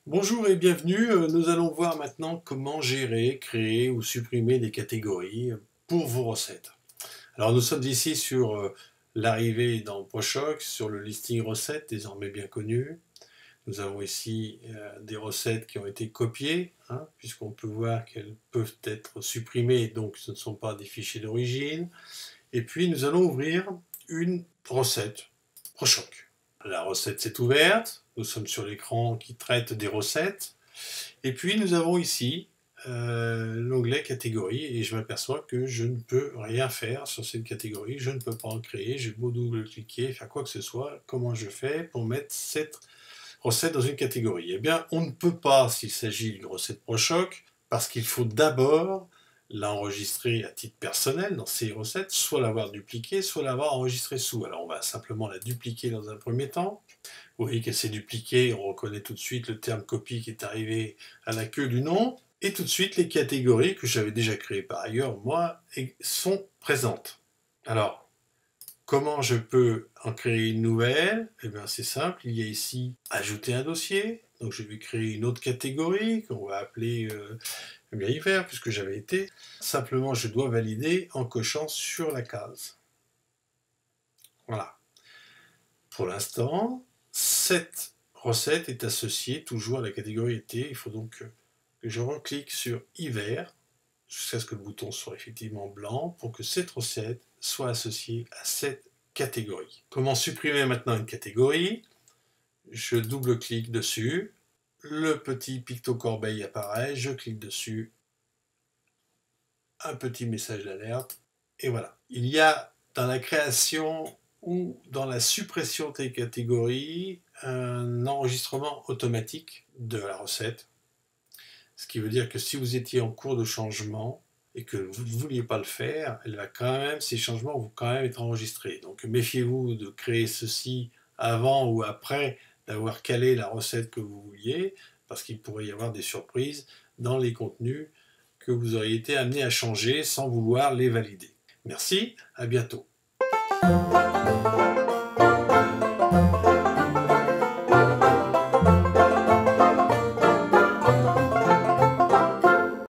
Bonjour et bienvenue. Nous allons voir maintenant comment gérer, créer ou supprimer des catégories pour vos recettes. Alors nous sommes ici sur l'arrivée dans ProChoc, sur le listing recettes désormais bien connu. Nous avons ici des recettes qui ont été copiées, hein, puisqu'on peut voir qu'elles peuvent être supprimées, donc ce ne sont pas des fichiers d'origine. Et puis nous allons ouvrir une recette ProChoc. La recette s'est ouverte, nous sommes sur l'écran qui traite des recettes. Et puis nous avons ici l'onglet catégorie et je m'aperçois que je ne peux rien faire sur cette catégorie, je ne peux pas en créer, j'ai beau double-cliquer, faire quoi que ce soit, comment je fais pour mettre cette recette dans une catégorie? Eh bien, on ne peut pas s'il s'agit d'une recette ProChoc, parce qu'il faut d'abord l'enregistrer à titre personnel dans ces recettes, soit l'avoir dupliquée, soit l'avoir enregistrée sous. Alors on va simplement la dupliquer dans un premier temps. Vous voyez qu'elle s'est dupliquée, on reconnaît tout de suite le terme copie qui est arrivé à la queue du nom, et tout de suite les catégories que j'avais déjà créées par ailleurs, moi, sont présentes. Alors, comment je peux en créer une nouvelle? Eh bien c'est simple, il y a ici ajouter un dossier, donc je vais créer une autre catégorie qu'on va appeler hiver, puisque j'avais été. Simplement je dois valider en cochant sur la case. Voilà. Pour l'instant, cette recette est associée toujours à la catégorie été. Il faut donc que je reclique sur hiver jusqu'à ce que le bouton soit effectivement blanc pour que cette recette soit associée à cette catégorie. Comment supprimer maintenant une catégorie? Je double-clique dessus, le petit picto corbeille apparaît, je clique dessus, un petit message d'alerte, et voilà. Il y a dans la création ou dans la suppression des catégories un enregistrement automatique de la recette, ce qui veut dire que si vous étiez en cours de changement et que vous ne vouliez pas le faire, ces changements vont quand même être enregistrés. Donc méfiez-vous de créer ceci avant ou après d'avoir calé la recette que vous vouliez, parce qu'il pourrait y avoir des surprises dans les contenus que vous auriez été amené à changer sans vouloir les valider. Merci, à bientôt.